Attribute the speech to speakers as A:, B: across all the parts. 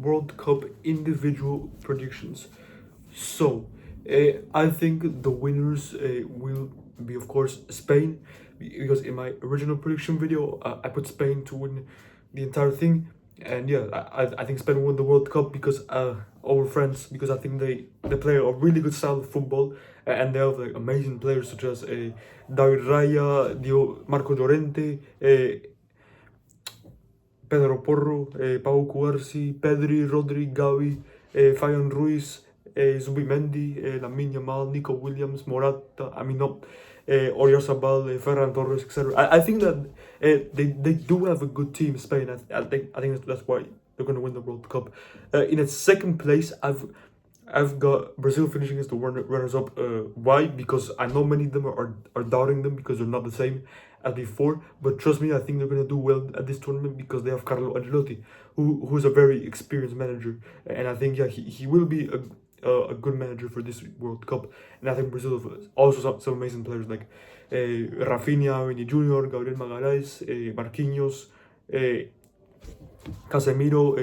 A: World Cup individual predictions. So, I think the winners will be, of course, Spain, because in my original prediction video, I put Spain to win the entire thing. And yeah, I think Spain will win the World Cup because our friends, because I think they play a really good style of football, and they have like amazing players such as David Raya, Marco Llorente, Pedro Porro, Pau Cuarsi, Pedri, Rodri, Gavi, Fabian Ruiz, Zubimendi, Lamine Yamal, Nico Williams, Morata, Aminot, Oyarzabal, Ferran Torres, etc. I think that they do have a good team, Spain. I think that's why they're going to win the World Cup. In its second place, I've got Brazil finishing as the runners up. Why? Because I know many of them are doubting them because they're not the same as before. But trust me, I think they're gonna do well at this tournament because they have Carlo Ancelotti, who's a very experienced manager, and I think he will be a good manager for this World Cup. And I think Brazil have also some amazing players like Rafinha, Vini Jr., Gabriel Magalhaes, Marquinhos, Casemiro,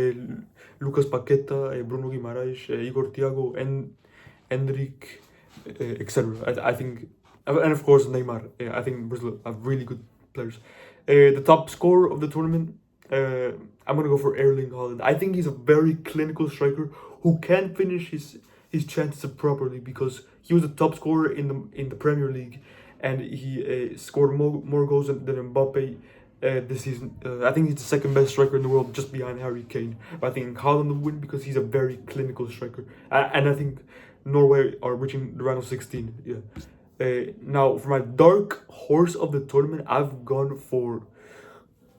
A: Lucas Paqueta, Bruno Guimaraes, Igor Thiago, and Endrick, etc. I think, and of course Neymar. I think Brazil have really good players. The top scorer of the tournament, I'm gonna go for Erling Haaland. I think he's a very clinical striker who can finish his chances properly because he was the top scorer in the Premier League, and he scored more goals than Mbappe this season. I think he's the second best striker in the world, just behind Harry Kane. But I think Haaland will win because he's a very clinical striker, and I think Norway are reaching the round of 16. Yeah. Now, for my dark horse of the tournament, I've gone for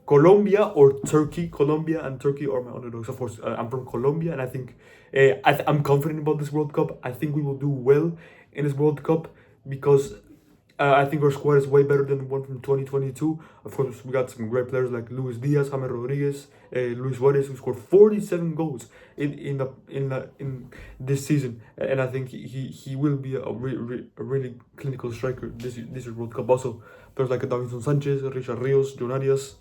A: Colombia or Turkey. Colombia and Turkey are my underdogs. Of course, I'm from Colombia, and I think I'm confident about this World Cup. I think we will do well in this World Cup because I think our squad is way better than the one from 2022. Of course, we got some great players like Luis Diaz, James Rodriguez, Luis Suarez, who scored 47 goals in this season, and I think he will be a really clinical striker this World Cup. Also, players like Davinson Sanchez, Richard Rios, John Arias,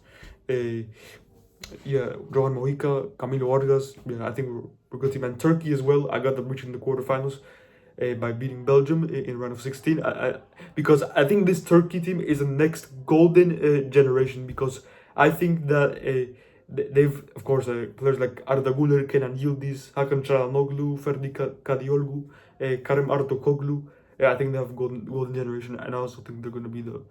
A: yeah, Johan Mojica, Camilo Vargas. Yeah, I think we're a good team. And Turkey as well. I got them reaching the quarterfinals by beating Belgium in round of 16. Because I think this Turkey team is the next golden generation, because I think that they've, of course, players like Arda Güler, Kenan Yildiz, Hakan Çalhanoğlu, Ferdi Kadiolgu, Karim Artokoglu. Yeah, I think they have golden generation, and I also think they're going to be the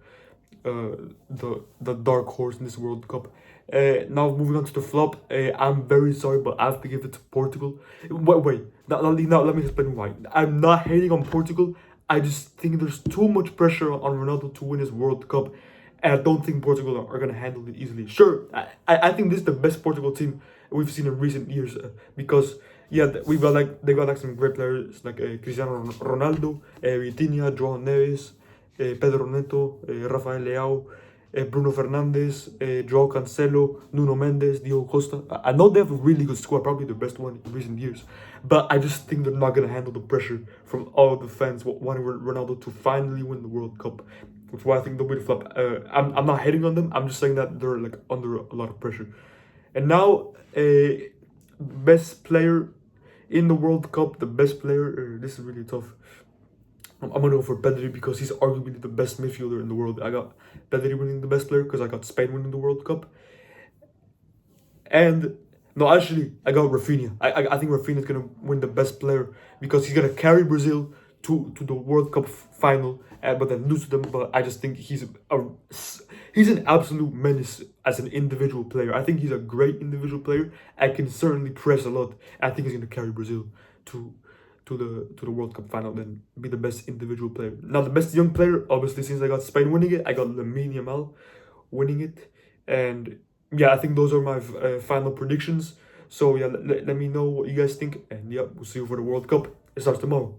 A: dark horse in this World Cup. Now moving on to the flop, I'm very sorry, but I have to give it to Portugal. Wait, now let me explain why. I'm not hating on Portugal. I just think there's too much pressure on Ronaldo to win his World Cup, and I don't think Portugal are gonna handle it easily. Sure, I think this is the best Portugal team we've seen in recent years, because yeah, they got like some great players like Cristiano Ronaldo, Vitinha, João Neves, Pedro Neto, Rafael Leao, Bruno Fernandes, Joao Cancelo, Nuno Mendes, Diogo Costa. I know they have a really good squad, probably the best one in recent years, but I just think they're not going to handle the pressure from all the fans wanting Ronaldo to finally win the World Cup, which is why I think they'll be the flop. I'm not hating on them, I'm just saying that they're like under a lot of pressure. And now, best player in the World Cup, the best player, this is really tough. I'm gonna go for Pedri because he's arguably the best midfielder in the world. I got Pedri winning the best player because I got Spain winning the World Cup. And no, actually, I got Rafinha. I think Rafinha is gonna win the best player because he's gonna carry Brazil to the World Cup final, but then lose to them. But I just think he's an absolute menace as an individual player. I think he's a great individual player. I can certainly press a lot. I think he's gonna carry Brazil to the World Cup final, then be the best individual player. Now, the best young player, obviously, since I got Spain winning it, I got Lamine Yamal winning it. And yeah, I think those are my final predictions. So yeah, let me know what you guys think, and yeah, we'll see you for the World Cup. It starts tomorrow.